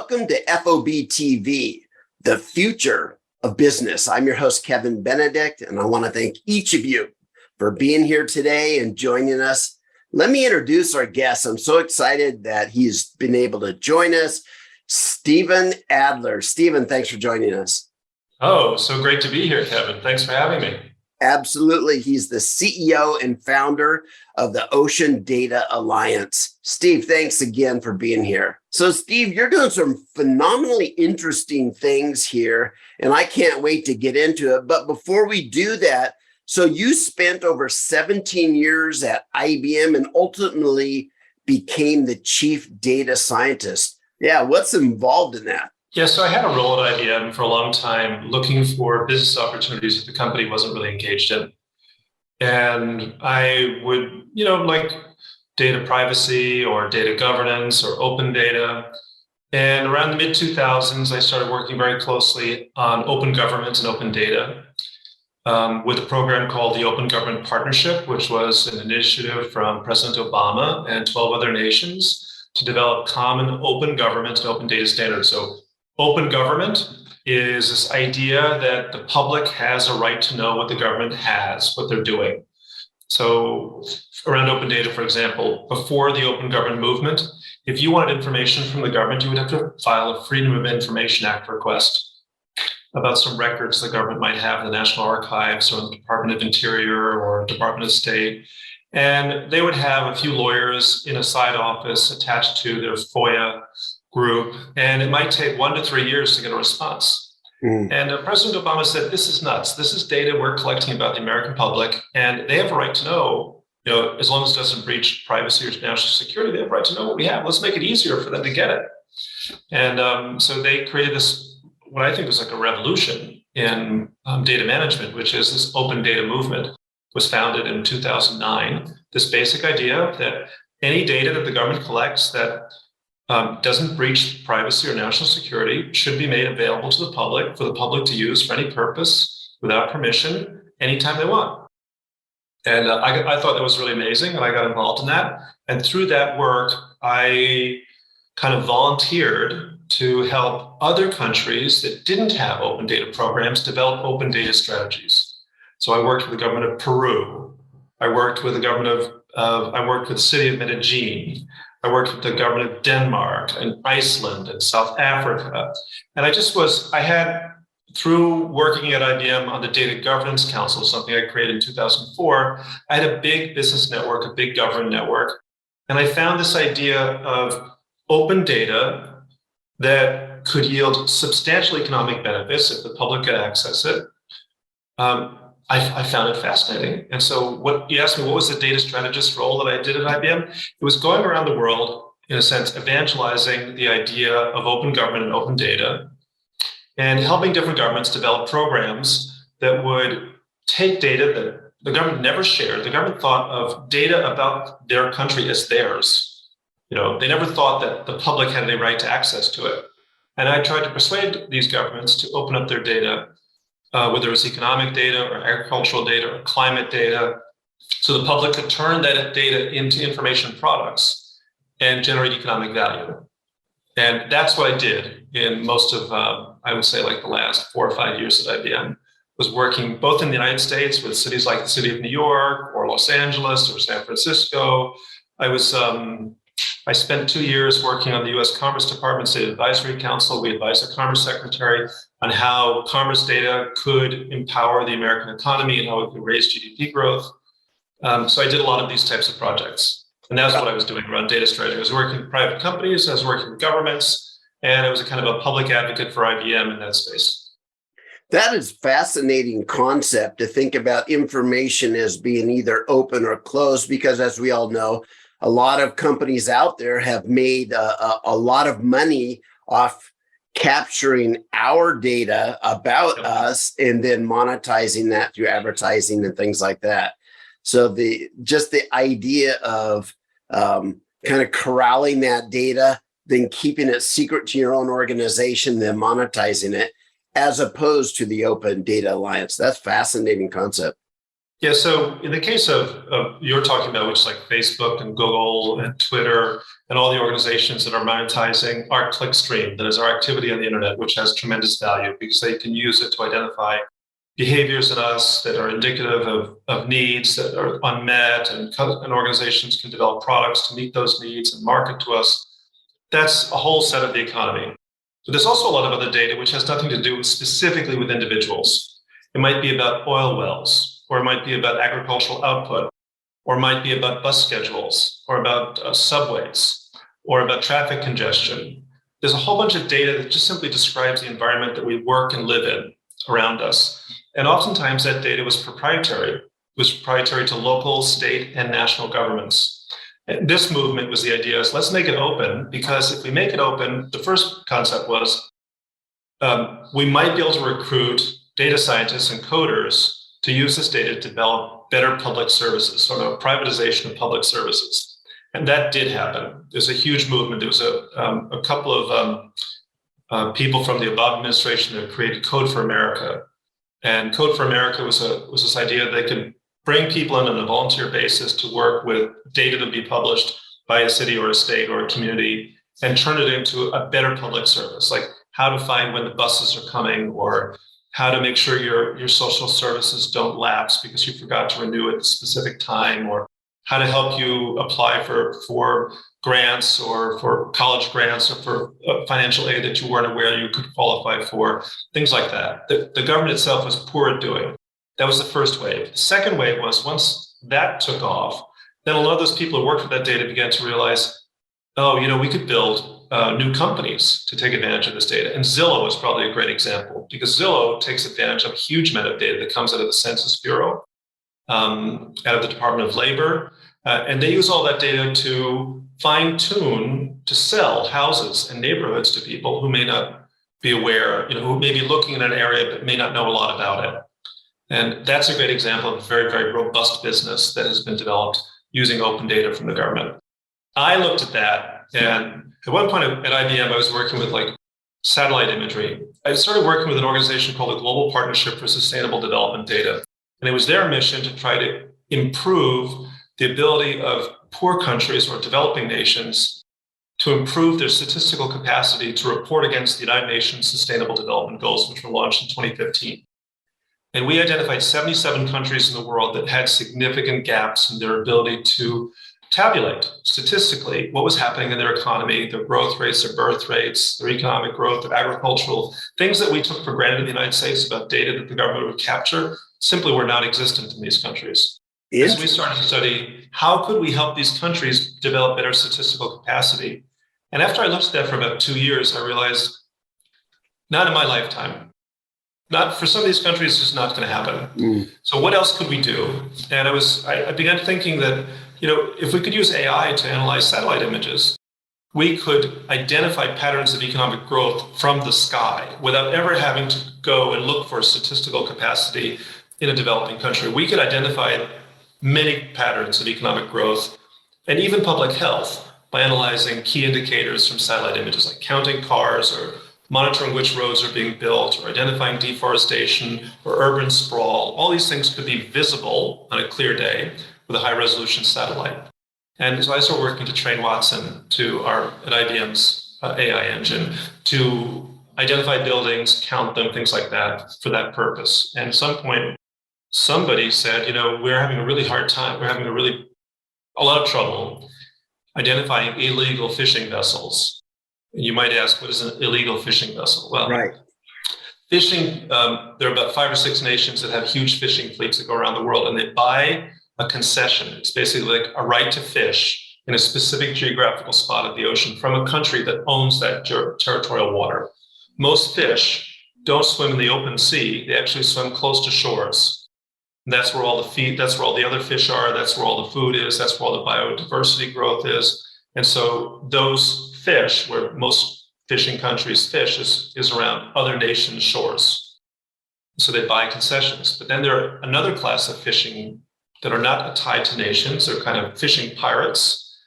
Welcome to FOBtv, the future of business. I'm your host, Kevin Benedict, and I want to thank each of you for being here today and joining us. Let me introduce our guest. I'm so excited that he's been able to join us, Steve Adler. Steven, thanks for joining us. Oh, so great to be here, Kevin. Thanks for having me. Absolutely. He's the CEO and founder of the Ocean Data Alliance. Steve, thanks again for being here. So Steve, you're doing some phenomenally interesting things here, and I can't wait to get into it. But before we do that, so you spent over 17 years at IBM and ultimately became the chief data scientist. Yeah, what's involved in that? Yeah, so I had a role at IBM for a long time looking for business opportunities that the company wasn't really engaged in. And I would, like data privacy or data governance or open data. And around the mid-2000s, I started working very closely on open government and open data with a program called the Open Government Partnership, which was an initiative from President Obama and 12 other nations to develop common open government and open data standards. So open government is this idea that the public has a right to know what the government has, what they're doing. So around open data, for example, before the open government movement, if you wanted information from the government, you would have to file a Freedom of Information Act request about some records the government might have in the National Archives or the Department of Interior or Department of State. And they would have a few lawyers in a side office attached to their FOIA group, and it might take 1 to 3 years to get a response. And President Obama said, this is nuts. This is data we're collecting about the American public, and they have a right to know, as long as it doesn't breach privacy or national security, they have a right to know what we have. Let's make it easier for them to get it. And so they created this, what I think was like a revolution in data management, which is this open data movement. It was founded in 2009. This basic idea that any data that the government collects that doesn't breach privacy or national security should be made available to the public for the public to use for any purpose without permission anytime they want. And I thought that was really amazing, and I got involved in that. And through that work, I kind of volunteered to help other countries that didn't have open data programs develop open data strategies. So I worked with the government of Peru. I worked with the government I worked with the city of Medellin. I worked with the government of Denmark and Iceland and South Africa. And I had, through working at IBM on the Data Governance Council, something I created in 2004, I had a big business network, a big government network. And I found this idea of open data that could yield substantial economic benefits if the public could access it. I found it fascinating. And so you asked me, what was the data strategist role that I did at IBM? It was going around the world, in a sense, evangelizing the idea of open government and open data and helping different governments develop programs that would take data that the government never shared. The government thought of data about their country as theirs. They never thought that the public had any right to access to it. And I tried to persuade these governments to open up their data, whether it was economic data or agricultural data or climate data, so the public could turn that data into information products and generate economic value. And that's what I did in most of, I would say, like the last 4 or 5 years at IBM, was working both in the United States with cities like the city of New York or Los Angeles or San Francisco. I spent 2 years working on the U.S. Commerce Department State Advisory Council. We advised the Commerce Secretary on how commerce data could empower the American economy and how it could raise GDP growth. So I did a lot of these types of projects. And that's what I was doing around data strategy. I was working with private companies, I was working with governments, and I was a kind of a public advocate for IBM in that space. That is a fascinating concept to think about information as being either open or closed, because as we all know, a lot of companies out there have made a lot of money off capturing our data about us and then monetizing that through advertising and things like that. So the idea of kind of corralling that data, then keeping it secret to your own organization, then monetizing it, as opposed to the Open Data Alliance. That's a fascinating concept. Yeah, so in the case of you're talking about, which is like Facebook and Google and Twitter and all the organizations that are monetizing our clickstream, that is our activity on the internet, which has tremendous value because they can use it to identify behaviors in us that are indicative of needs that are unmet, and organizations can develop products to meet those needs and market to us. That's a whole set of the economy. But there's also a lot of other data which has nothing to do specifically with individuals. It might be about oil wells, or it might be about agricultural output, or it might be about bus schedules, or about subways, or about traffic congestion. There's a whole bunch of data that just simply describes the environment that we work and live in around us. And oftentimes that data was proprietary. It was proprietary to local, state, and national governments. And this movement was the idea is let's make it open, because if we make it open, the first concept was we might be able to recruit data scientists and coders to use this data to develop better public services, sort of a privatization of public services. And that did happen. There's a huge movement. There was a couple of people from the Obama administration that created Code for America. And Code for America was this idea that they could bring people in on a volunteer basis to work with data to be published by a city or a state or a community and turn it into a better public service, like how to find when the buses are coming, or how to make sure your social services don't lapse because you forgot to renew at a specific time, or how to help you apply for grants or for college grants or for financial aid that you weren't aware you could qualify for, things like that. The government itself was poor at doing. That was the first wave. The second wave was once that took off, then a lot of those people who worked with that data began to realize, oh, we could build new companies to take advantage of this data. And Zillow is probably a great example, because Zillow takes advantage of a huge amount of data that comes out of the Census Bureau, out of the Department of Labor, and they use all that data to fine tune to sell houses and neighborhoods to people who may not be aware, who may be looking in an area but may not know a lot about it. And that's a great example of a very, very robust business that has been developed using open data from the government. I looked at that, and at one point at IBM, I was working with satellite imagery. I started working with an organization called the Global Partnership for Sustainable Development Data. And it was their mission to try to improve the ability of poor countries or developing nations to improve their statistical capacity to report against the United Nations Sustainable Development Goals, which were launched in 2015. And we identified 77 countries in the world that had significant gaps in their ability to tabulate statistically what was happening in their economy, their growth rates, their birth rates, their economic growth, their agricultural, things that we took for granted in the United States about data that the government would capture simply were not existent in these countries. As we started to study, how could we help these countries develop better statistical capacity? And after I looked at that for about 2 years, I realized, not in my lifetime. Not for some of these countries, it's just not going to happen. So what else could we do? And I began thinking that, if we could use AI to analyze satellite images, we could identify patterns of economic growth from the sky without ever having to go and look for statistical capacity in a developing country. We could identify many patterns of economic growth and even public health by analyzing key indicators from satellite images, like counting cars or monitoring which roads are being built, or identifying deforestation or urban sprawl. All these things could be visible on a clear day with a high-resolution satellite. And so I started working to train Watson at IBM's AI engine to identify buildings, count them, things like that, for that purpose. And at some point, somebody said, we're having a really hard time. We're having a lot of trouble identifying illegal fishing vessels. You might ask, what is an illegal fishing vessel? Well, right. Fishing, there are about 5 or 6 nations that have huge fishing fleets that go around the world, and they buy a concession. It's basically like a right to fish in a specific geographical spot of the ocean from a country that owns that territorial water. Most fish don't swim in the open sea. They actually swim close to shores. And that's where all the other fish are. That's where all the food is. That's where all the biodiversity growth is. And so those fish, where most fishing countries fish, is around other nations' shores. So they buy concessions. But then there are another class of fishing that are not tied to nations. They're kind of fishing pirates.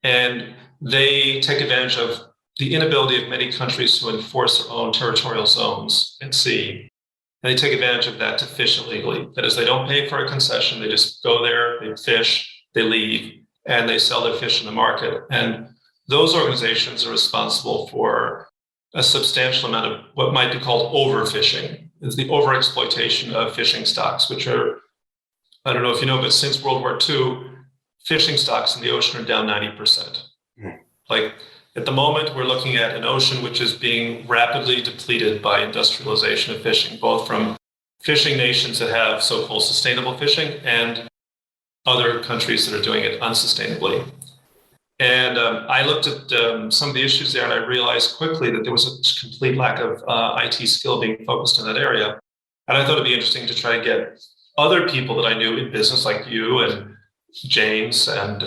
And they take advantage of the inability of many countries to enforce their own territorial zones at sea. And they take advantage of that to fish illegally. That is, they don't pay for a concession. They just go there, they fish, they leave, and they sell their fish in the market. And those organizations are responsible for a substantial amount of what might be called overfishing. It's the overexploitation of fishing stocks, which are, I don't know if you know, but since World War II, fishing stocks in the ocean are down 90%. Like at the moment, we're looking at an ocean which is being rapidly depleted by industrialization of fishing, both from fishing nations that have so-called sustainable fishing and other countries that are doing it unsustainably. And I looked at some of the issues there, and I realized quickly that there was a complete lack of IT skill being focused in that area. And I thought it'd be interesting to try to get other people that I knew in business, like you and James, and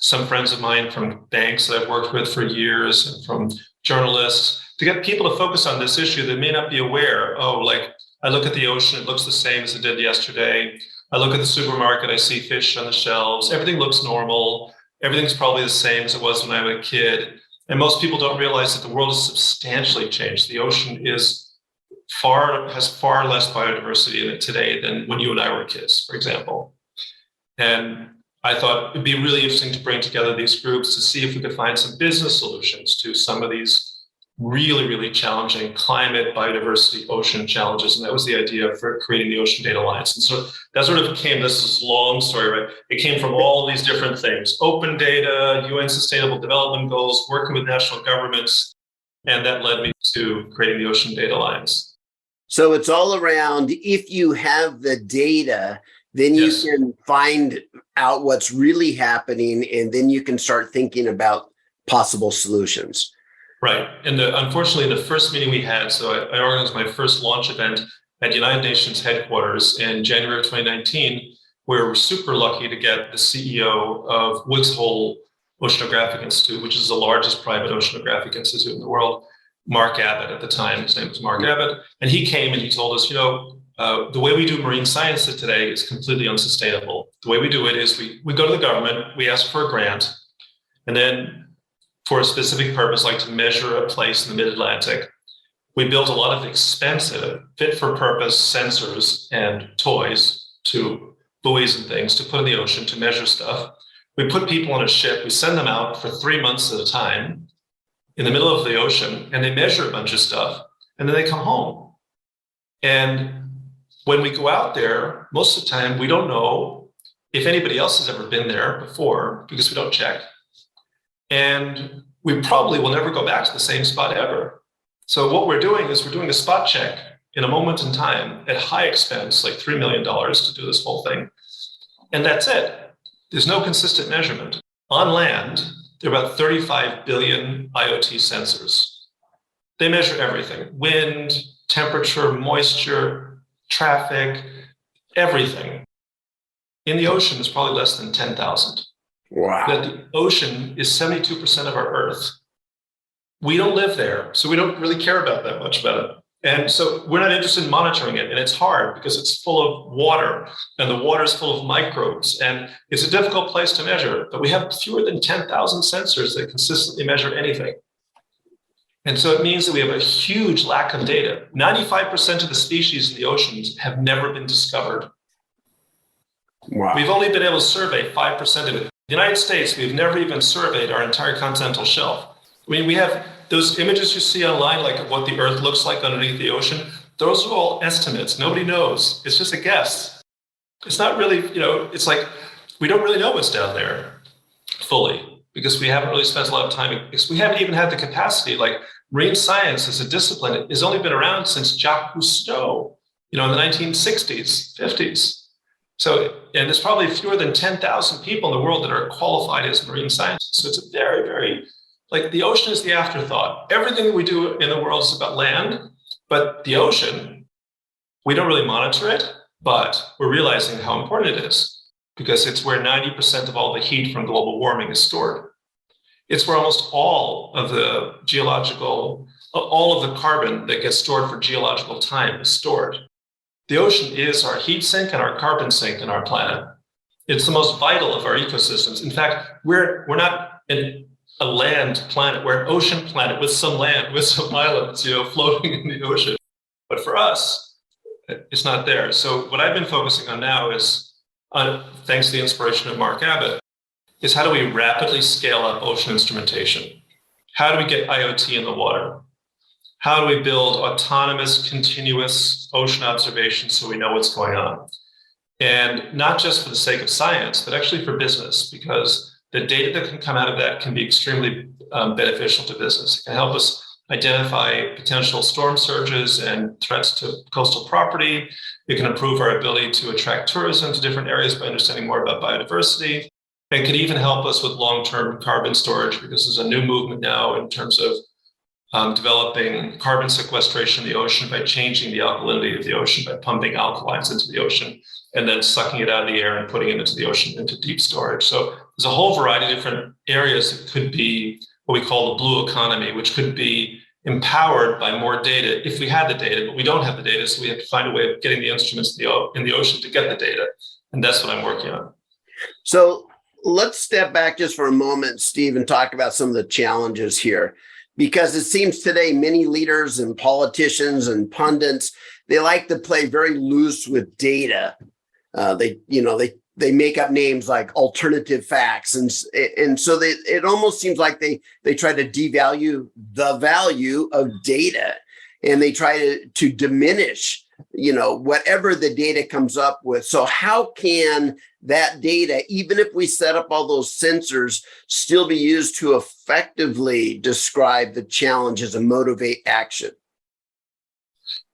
some friends of mine from banks that I've worked with for years, and from journalists, to get people to focus on this issue that may not be aware. Oh, like I look at the ocean, it looks the same as it did yesterday. I look at the supermarket, I see fish on the shelves. Everything looks normal. Everything's probably the same as it was when I was a kid. And most people don't realize that the world has substantially changed. The ocean has far less biodiversity in it today than when you and I were kids, for example. And I thought it'd be really interesting to bring together these groups to see if we could find some business solutions to some of these really, really challenging climate, biodiversity, ocean challenges. And that was the idea for creating the Ocean Data Alliance. And so that sort of became this long story, right? It came from all of these different things: open data, UN Sustainable Development Goals, working with national governments. And that led me to creating the Ocean Data Alliance. So it's all around, if you have the data, then you Yes. can find out what's really happening, and then you can start thinking about possible solutions. Right. And unfortunately, the first meeting we had, so I organized my first launch event at United Nations headquarters in January of 2019, where we were super lucky to get the CEO of Woods Hole Oceanographic Institute, which is the largest private oceanographic institute in the world, Mark Abbott at the time. His name was Mark Abbott. And he came and he told us, the way we do marine science today is completely unsustainable. The way we do it is we go to the government, we ask for a grant, and then for a specific purpose, like to measure a place in the mid-Atlantic, we built a lot of expensive, fit-for-purpose sensors and toys, to buoys and things, to put in the ocean to measure stuff. We put people on a ship, we send them out for 3 months at a time in the middle of the ocean, and they measure a bunch of stuff, and then they come home. And when we go out there, most of the time, we don't know if anybody else has ever been there before, because we don't check. And we probably will never go back to the same spot ever. So what we're doing is we're doing a spot check in a moment in time at high expense, like $3 million to do this whole thing. And that's it. There's no consistent measurement. On land, there are about 35 billion IoT sensors. They measure everything: wind, temperature, moisture, traffic, everything. In the ocean, there's probably less than 10,000. Wow. That the ocean is 72% of our Earth. We don't live there, so we don't really care about that much about it. And so we're not interested in monitoring it. And it's hard because it's full of water, and the water is full of microbes, and it's a difficult place to measure. But we have fewer than 10,000 sensors that consistently measure anything. And so it means that we have a huge lack of data. 95% of the species in the oceans have never been discovered. Wow. We've only been able to survey 5% of it. The United States, we've never even surveyed our entire continental shelf. I mean, we have those images you see online, like what the Earth looks like underneath the ocean. Those are all estimates. Nobody knows. It's just a guess. It's not really, it's like we don't really know what's down there fully, because we haven't really spent a lot of time. We haven't even had the capacity. Like marine science as a discipline has only been around since Jacques Cousteau, in the 1960s, 50s. So, and there's probably fewer than 10,000 people in the world that are qualified as marine scientists. So it's a very, very, like the ocean is the afterthought. Everything that we do in the world is about land, but the ocean, we don't really monitor it, but we're realizing how important it is, because it's where 90% of all the heat from global warming is stored. It's where almost all of the carbon that gets stored for geological time is stored. The ocean is our heat sink and our carbon sink in our planet. It's the most vital of our ecosystems. In fact, we're not a land planet, we're an ocean planet with some land, with some islands, floating in the ocean. But for us, It's not there. So what I've been focusing on now is, thanks to the inspiration of Mark Abbott, is how do we rapidly scale up ocean instrumentation? How do we get IoT in the water? How do we build autonomous, continuous ocean observation so we know what's going on? And not just for the sake of science, but actually for business, because the data that can come out of that can be extremely beneficial to business. It can help us identify potential storm surges and threats to coastal property. It can improve our ability to attract tourism to different areas by understanding more about biodiversity. It could even help us with long-term carbon storage, because there's a new movement now in terms of developing carbon sequestration in the ocean by changing the alkalinity of the ocean, by pumping alkalines into the ocean and then sucking it out of the air and putting it into the ocean into deep storage. So there's a whole variety of different areas that could be what we call the blue economy, which could be empowered by more data if we had the data, but we don't have the data, so we have to find a way of getting the instruments in the ocean to get the data. And that's what I'm working on. So let's step back just for a moment, Steve, and talk about some of the challenges here. Because it seems today many leaders and politicians and pundits, they like to play very loose with data. They make up names like alternative facts, and so it almost seems like they try to devalue the value of data, and they try to diminish whatever the data comes up with. So how can that data, even if we set up all those sensors, still be used to effectively describe the challenges and motivate action?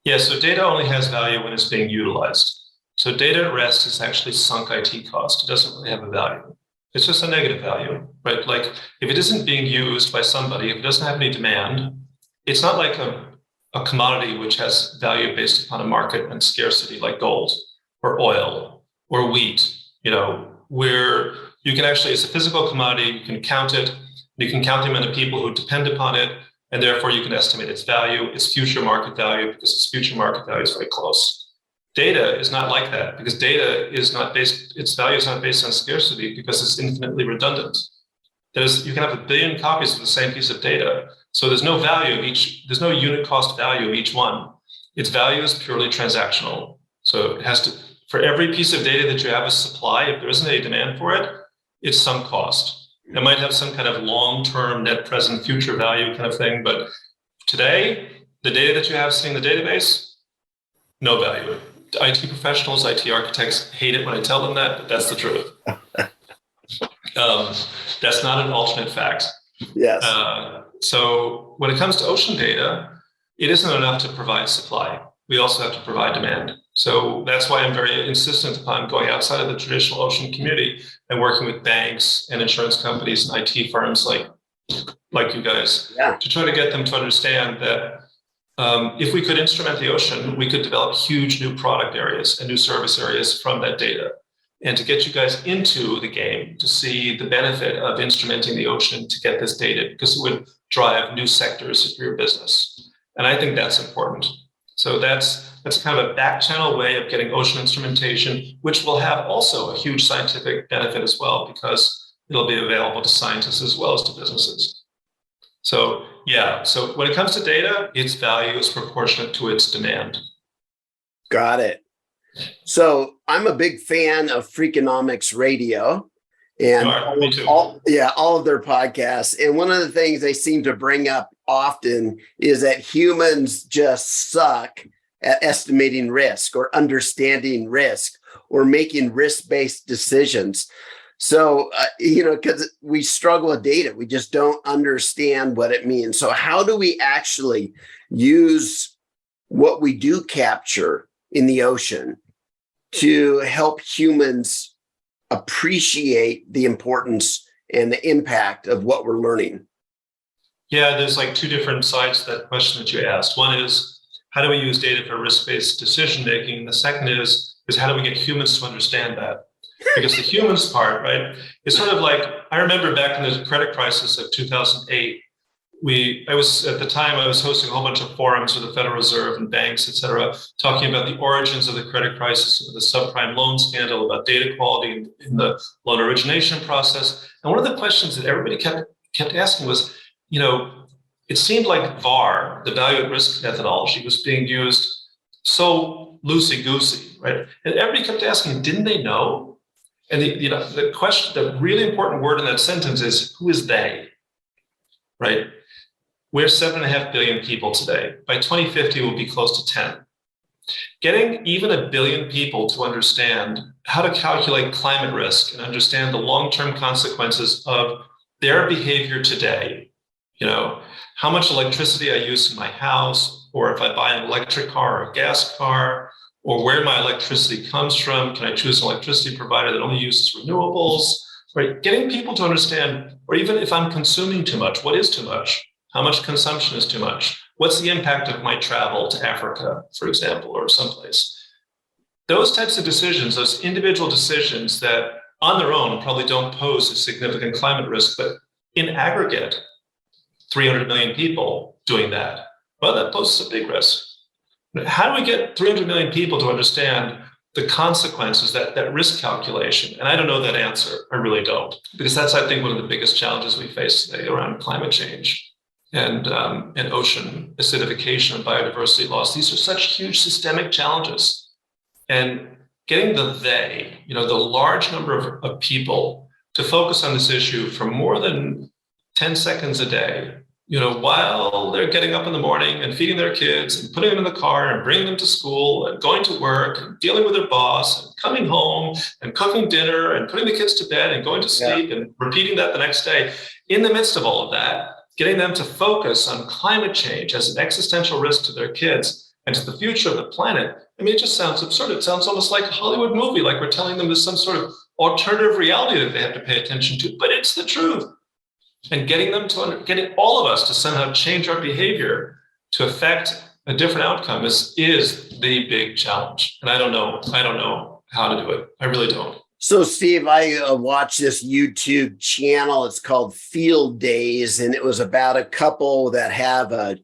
Yeah, so data only has value when it's being utilized. So data at rest is actually sunk IT cost. It doesn't really have a value. It's just a negative value, right? Like if it isn't being used by somebody, if it doesn't have any demand, it's not like a commodity which has value based upon a market and scarcity, like gold or oil or wheat, where you can actually, it's a physical commodity, you can count it, you can count the amount of people who depend upon it, and therefore you can estimate its value, its future market value, because its future market value is very close. Data is not like that, because data is not based, its value is not based on scarcity, because it's infinitely redundant. You can have 1 billion copies of the same piece of data. So there's no value of each, there's no unit cost value of each one. Its value is purely transactional. So it has to, for every piece of data that you have as supply, if there isn't any demand for it, it's sunk cost. It might have some kind of long-term net present future value kind of thing, but today, the data that you have sitting in the database, no value. IT professionals, IT architects hate it when I tell them that, but that's the truth. That's not an alternate fact. Yes. So when it comes to ocean data, it isn't enough to provide supply. We also have to provide demand. So that's why I'm very insistent upon going outside of the traditional ocean community and working with banks and insurance companies and IT firms like you guys, to try to get them to understand that if we could instrument the ocean, we could develop huge new product areas and new service areas from that data. And to get you guys into the game to see the benefit of instrumenting the ocean to get this data, because it would drive new sectors of your business. And I think that's important. So that's kind of a back channel way of getting ocean instrumentation, which will have also a huge scientific benefit as well, because it'll be available to scientists as well as to businesses. So yeah, so when it comes to data, its value is proportionate to its demand. Got it. So I'm a big fan of Freakonomics Radio and all of their podcasts. And one of the things they seem to bring up often is that humans just suck at estimating risk or understanding risk or making risk-based decisions. So, because we struggle with data, we just don't understand what it means. So how do we actually use what we do capture in the ocean to help humans appreciate the importance and the impact of what we're learning? Yeah, there's like two different sides to that question that you asked. One is, how do we use data for risk-based decision-making? The second is how do we get humans to understand that? Because the humans part, right, it's sort of like, I remember back in the credit crisis of 2008, I was hosting a whole bunch of forums with the Federal Reserve and banks, et cetera, talking about the origins of the credit crisis, the subprime loan scandal, about data quality in the loan origination process. And one of the questions that everybody kept asking was, it seemed like VAR, the value at risk methodology, was being used so loosey-goosey, right? And everybody kept asking, didn't they know? And the question, the really important word in that sentence is, who is they, right? We're 7.5 billion people today. By 2050, we'll be close to 10. Getting even 1 billion people to understand how to calculate climate risk and understand the long-term consequences of their behavior today, how much electricity I use in my house, or if I buy an electric car or a gas car, or where my electricity comes from. Can I choose an electricity provider that only uses renewables? Right? Getting people to understand, or even if I'm consuming too much, what is too much? How much consumption is too much? What's the impact of my travel to Africa, for example, or someplace? Those types of decisions, those individual decisions that on their own probably don't pose a significant climate risk, but in aggregate, 300 million people doing that, well, that poses a big risk. How do we get 300 million people to understand the consequences, that risk calculation? And I don't know that answer. I really don't. Because that's, I think, one of the biggest challenges we face today around climate change and ocean acidification and biodiversity loss. These are such huge systemic challenges. And getting the large number of people to focus on this issue for more than 10 seconds a day, while they're getting up in the morning and feeding their kids and putting them in the car and bringing them to school and going to work and dealing with their boss and coming home and cooking dinner and putting the kids to bed and going to sleep and repeating that the next day. In the midst of all of that, getting them to focus on climate change as an existential risk to their kids and to the future of the planet. I mean, it just sounds absurd. It sounds almost like a Hollywood movie, like we're telling them there's some sort of alternative reality that they have to pay attention to, but it's the truth. And getting all of us to somehow change our behavior to affect a different outcome is the big challenge. And I don't know how to do it. I really don't. So, Steve, I watched this YouTube channel. It's called Field Days, and it was about a couple that have a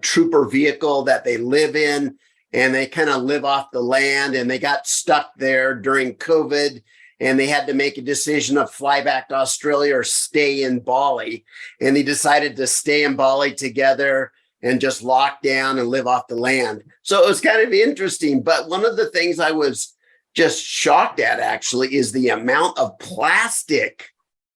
trooper vehicle that they live in, and they kind of live off the land, and they got stuck there during COVID, and they had to make a decision of fly back to Australia or stay in Bali. And they decided to stay in Bali together and just lock down and live off the land. So it was kind of interesting. But one of the things I was just shocked at, actually, is the amount of plastic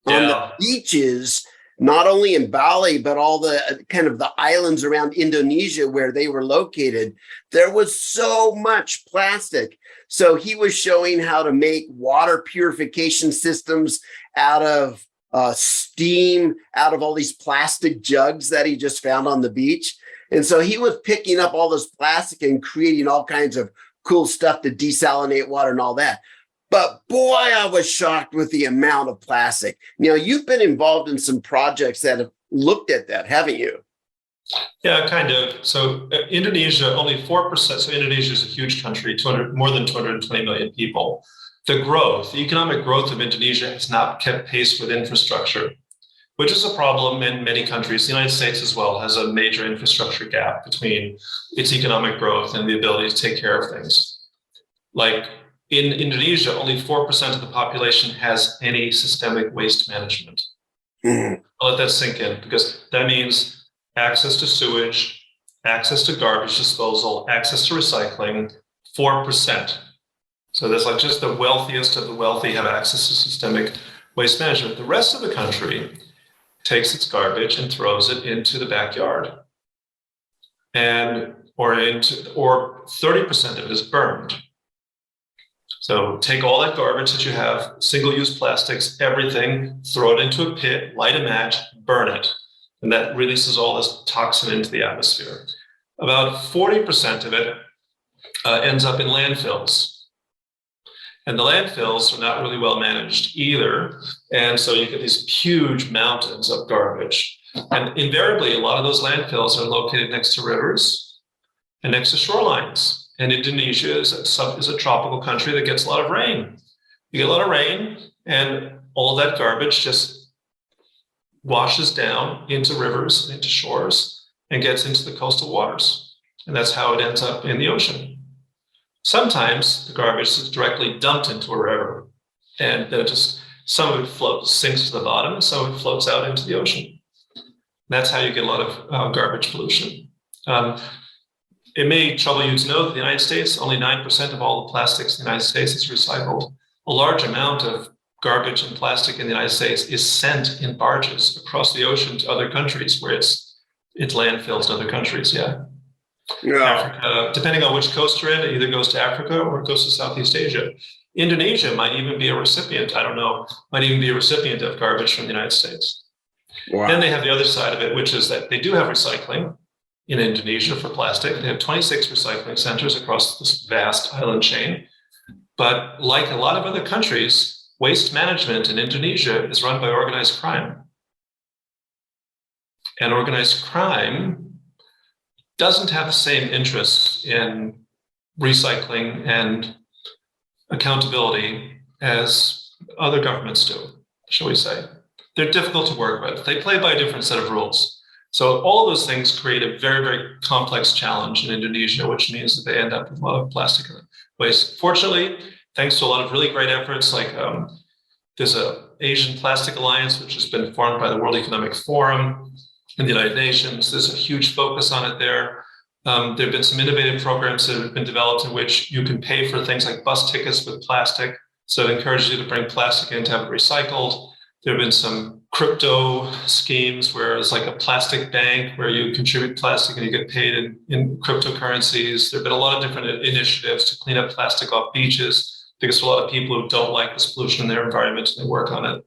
on the beaches, not only in Bali, but all the kind of the islands around Indonesia where they were located. There was so much plastic. So he was showing how to make water purification systems out of steam, out of all these plastic jugs that he just found on the beach. And so he was picking up all this plastic and creating all kinds of cool stuff to desalinate water and all that. But boy, I was shocked with the amount of plastic. You've been involved in some projects that have looked at that, haven't you? Yeah, kind of. So Indonesia, only 4%. So Indonesia is a huge country, more than 220 million people. The economic growth of Indonesia has not kept pace with infrastructure, which is a problem in many countries. The United States as well has a major infrastructure gap between its economic growth and the ability to take care of things. Like in Indonesia, only 4% of the population has any systemic waste management. I'll let that sink in, because that means access to sewage, access to garbage disposal, access to recycling, 4%. So that's like just the wealthiest of the wealthy have access to systemic waste management. The rest of the country takes its garbage and throws it into the backyard. Or 30% of it is burned. So take all that garbage that you have, single-use plastics, everything, throw it into a pit, light a match, burn it. And that releases all this toxin into the atmosphere. About 40% of it ends up in landfills. And the landfills are not really well managed either. And so you get these huge mountains of garbage. And invariably, a lot of those landfills are located next to rivers and next to shorelines. And Indonesia is a tropical country that gets a lot of rain. You get a lot of rain, and all of that garbage just washes down into rivers, into shores, and gets into the coastal waters. And that's how it ends up in the ocean. Sometimes the garbage is directly dumped into a river, and then some of it sinks to the bottom, and some of it floats out into the ocean. And that's how you get a lot of garbage pollution. it may trouble you to know that the United States, only 9% of all the plastics in the United States is recycled. A large amount of garbage and plastic in the United States is sent in barges across the ocean to other countries where it's landfills in other countries. Yeah. Africa, depending on which coast you're in, it either goes to Africa or it goes to Southeast Asia. Indonesia might even be a recipient, I don't know, might even be a recipient of garbage from the United States. Wow. Then they have the other side of it, which is that they do have recycling in Indonesia for plastic. They have 26 recycling centers across this vast island chain. But like a lot of other countries, waste management in Indonesia is run by organized crime. And organized crime doesn't have the same interests in recycling and accountability as other governments do, shall we say. They're difficult to work with. They play by a different set of rules. So all of those things create a very, very complex challenge in Indonesia, which means that they end up with a lot of plastic waste. Fortunately, thanks to a lot of really great efforts, like there's an Asian Plastic Alliance, which has been formed by the World Economic Forum and the United Nations. There's a huge focus on it there. There have been some innovative programs that have been developed in which you can pay for things like bus tickets with plastic. So it encourages you to bring plastic in to have it recycled. There have been some crypto schemes where it's like a plastic bank where you contribute plastic and you get paid in cryptocurrencies. There have been a lot of different initiatives to clean up plastic off beaches because a lot of people who don't like this pollution in their environment, they work on it.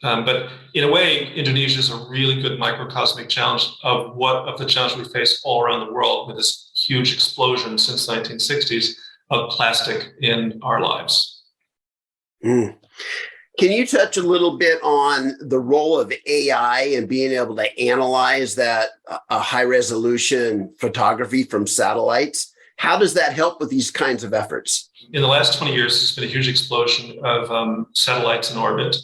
But in a way, Indonesia is a really good microcosmic challenge of the challenge we face all around the world with this huge explosion since the 1960s of plastic in our lives. Mm. Can you touch a little bit on the role of AI and being able to analyze that high resolution photography from satellites? How does that help with these kinds of efforts? In the last 20 years, there's been a huge explosion of satellites in orbit.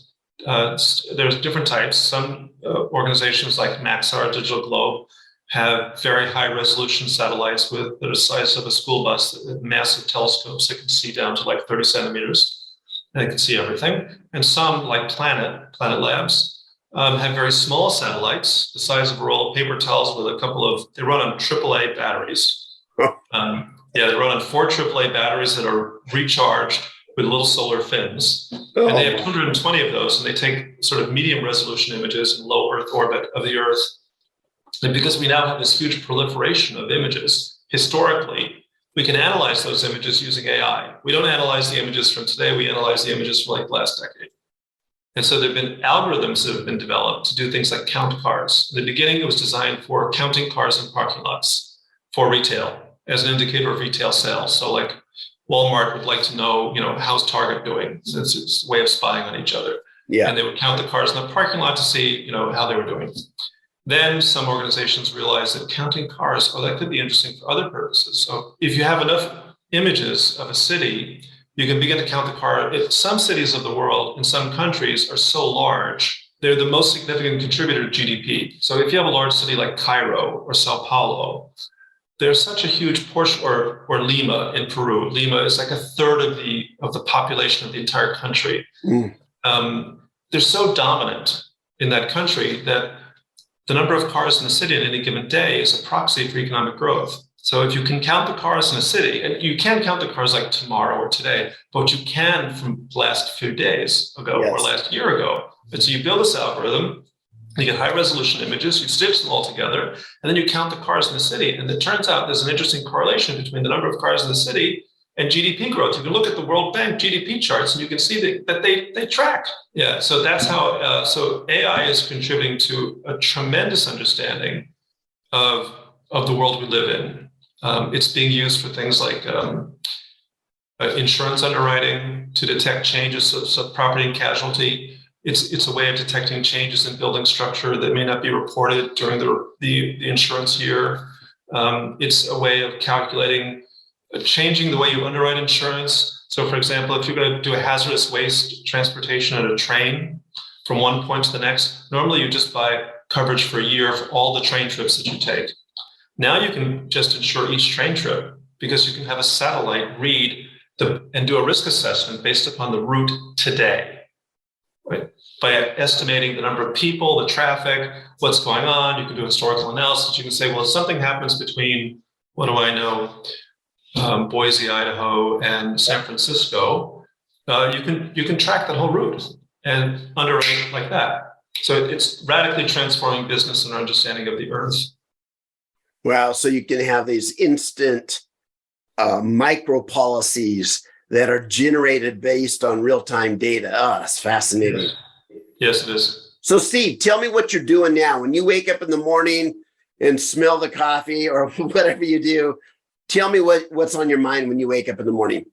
There's different types. Some organizations like Maxar, Digital Globe, have very high resolution satellites that are the size of a school bus, massive telescopes that can see down to like 30 centimeters. They can see everything. And some, like Planet Labs, have very small satellites, the size of a roll of paper towels with they run on AAA batteries. They run on 4 AAA batteries that are recharged with little solar fins. Oh. And they have 220 of those, and they take sort of medium resolution images in low Earth orbit of the Earth. And because we now have this huge proliferation of images, historically, we can analyze those images using AI. We don't analyze the images from today, we analyze the images from like last decade. And so there have been algorithms that have been developed to do things like count cars. In the beginning, it was designed for counting cars in parking lots for retail as an indicator of retail sales. So like Walmart would like to know, how's Target doing? Since it's a way of spying on each other. Yeah. And they would count the cars in the parking lot to see, how they were doing. Then some organizations realized that counting cars, that could be interesting for other purposes. So if you have enough images of a city, you can begin to count the car. Some cities of the world in some countries are so large, they're the most significant contributor to GDP. So if you have a large city like Cairo or Sao Paulo, there's such a huge portion, or Lima in Peru. Lima is like a third of the population of the entire country. They're so dominant in that country that the number of cars in the city on any given day is a proxy for economic growth. So if you can count the cars in a city, and you can't count the cars like tomorrow or today, but you can from the last few days ago or last year ago. And so you build this algorithm, you get high resolution images, you stitch them all together, and then you count the cars in the city. And it turns out there's an interesting correlation between the number of cars in the city and GDP growth. You can look at the World Bank GDP charts and you can see that they track. Yeah, so that's how, so AI is contributing to a tremendous understanding of the world we live in. It's being used for things like insurance underwriting to detect changes, so property and casualty. It's a way of detecting changes in building structure that may not be reported during the insurance year. It's a way of calculating, changing the way you underwrite insurance. So for example, if you're going to do a hazardous waste transportation on a train from one point to the next, normally you just buy coverage for a year for all the train trips that you take. Now you can just insure each train trip because you can have a satellite read and do a risk assessment based upon the route today, right? By estimating the number of people, the traffic, what's going on. You can do historical analysis. You can say, well, if something happens between what do I know, Boise, Idaho, and San Francisco, you can track that whole route and underwrite like that. So it's radically transforming business and our understanding of the Earth. Wow. So you can have these instant micro policies that are generated based on real-time data. Oh, that's fascinating. Yes, it is. So Steve, tell me what you're doing now. When you wake up in the morning and smell the coffee or whatever you do, tell me what's on your mind when you wake up in the morning.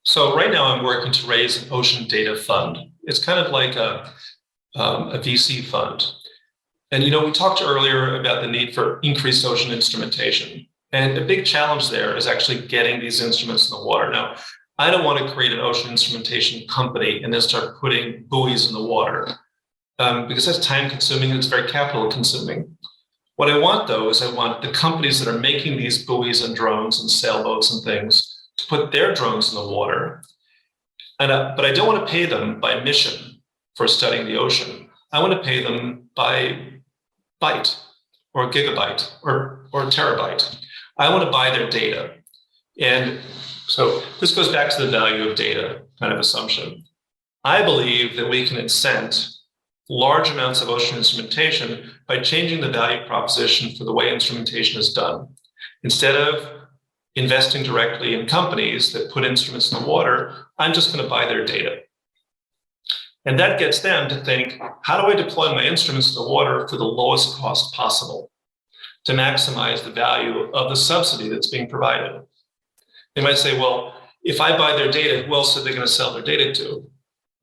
So right now I'm working to raise an ocean data fund. It's kind of like a VC fund. And, we talked earlier about the need for increased ocean instrumentation. And a big challenge there is actually getting these instruments in the water. Now, I don't want to create an ocean instrumentation company and then start putting buoys in the water because that's time consuming and it's very capital consuming. What I want, though, is I want the companies that are making these buoys and drones and sailboats and things to put their drones in the water. But I don't want to pay them by mission for studying the ocean. I want to pay them by byte or gigabyte or terabyte. I want to buy their data. And so this goes back to the value of data kind of assumption. I believe that we can incent large amounts of ocean instrumentation by changing the value proposition for the way instrumentation is done. Instead of investing directly in companies that put instruments in the water, I'm just going to buy their data. And that gets them to think, how do I deploy my instruments in the water for the lowest cost possible to maximize the value of the subsidy that's being provided? They might say, well, if I buy their data, who else are they going to sell their data to?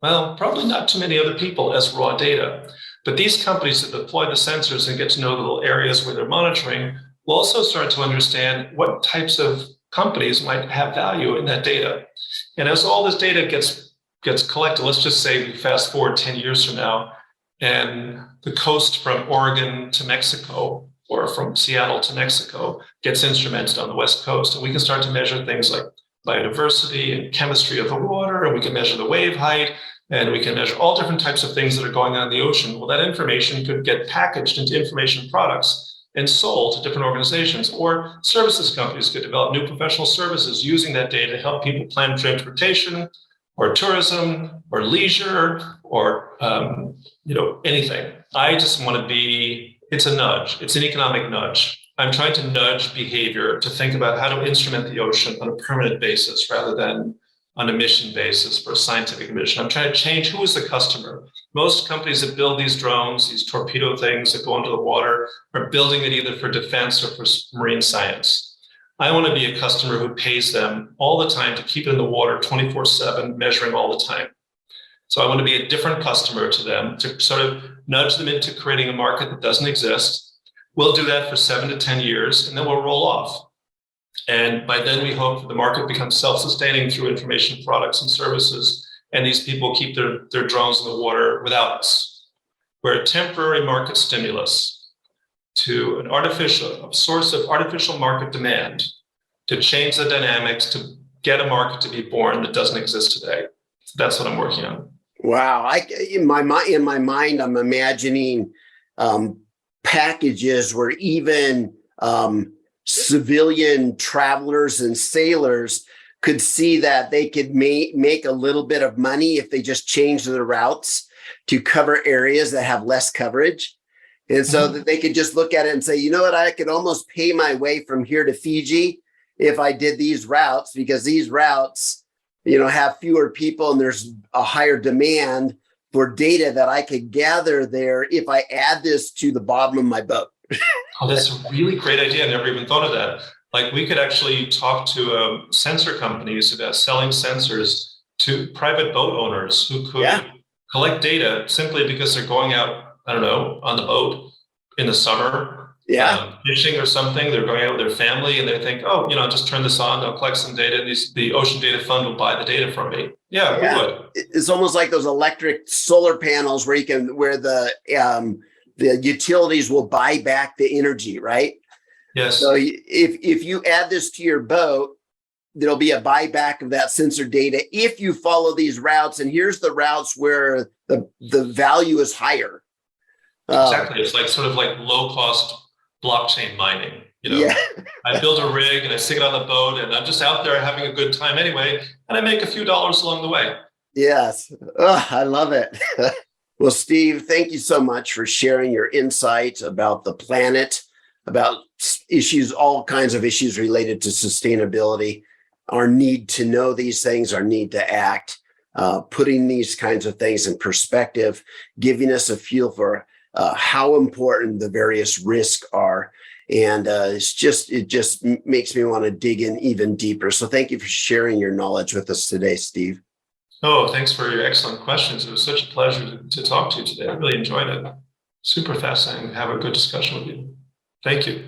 Well, probably not too many other people as raw data. But these companies that deploy the sensors and get to know the little areas where they're monitoring will also start to understand what types of companies might have value in that data. And as all this data gets collected, let's just say we fast forward 10 years from now, and the coast from Oregon to Mexico or from Seattle to Mexico gets instrumented on the West Coast. And we can start to measure things like biodiversity and chemistry of the water, and we can measure the wave height, and we can measure all different types of things that are going on in the ocean. Well, that information could get packaged into information products and sold to different organizations, or services companies could develop new professional services using that data to help people plan transportation or tourism or leisure or anything. I just want to be, it's a nudge. It's an economic nudge. I'm trying to nudge behavior to think about how to instrument the ocean on a permanent basis rather than on a mission basis for a scientific mission. I'm trying to change who is the customer. Most companies that build these drones, these torpedo things that go into the water, are building it either for defense or for marine science. I want to be a customer who pays them all the time to keep it in the water 24/7, measuring all the time. So I want to be a different customer to them, to sort of nudge them into creating a market that doesn't exist. We'll do that for 7 to 10 years, and then we'll roll off. And by then, we hope that the market becomes self-sustaining through information products and services, and these people keep their drones in the water without us. We're a temporary market stimulus to a source of artificial market demand to change the dynamics, to get a market to be born that doesn't exist today. So that's what I'm working on. Wow. In my mind, I'm imagining packages where even civilian travelers and sailors could see that they could make a little bit of money if they just change their routes to cover areas that have less coverage. And so that they could just look at it and say, you know what, I could almost pay my way from here to Fiji if I did these routes, because these routes, have fewer people and there's a higher demand for data that I could gather there if I add this to the bottom of my boat. Oh, that's a really great idea. I never even thought of that. Like, we could actually talk to sensor companies about selling sensors to private boat owners who could collect data simply because they're going out, I don't know, on the boat in the summer, fishing or something. They're going out with their family and they think, just turn this on, I'll collect some data. The Ocean Data Fund will buy the data from me. Yeah, we would. It's almost like those electric solar panels where the utilities will buy back the energy, right? Yes. So if you add this to your boat, there'll be a buyback of that sensor data if you follow these routes. And here's the routes where the value is higher. Exactly. It's like sort of like low cost blockchain mining. You know, Yeah. I build a rig and I stick it on the boat, and I'm just out there having a good time anyway, and I make a few dollars along the way. Yes. Oh, I love it. Well, Steve, thank you so much for sharing your insights about the planet, about issues, all kinds of issues related to sustainability, our need to know these things, our need to act, putting these kinds of things in perspective, giving us a feel for how important the various risks are. And it just makes me want to dig in even deeper. So thank you for sharing your knowledge with us today, Steve. Oh, thanks for your excellent questions. It was such a pleasure to talk to you today. I really enjoyed it. Super fascinating to have a good discussion with you. Thank you.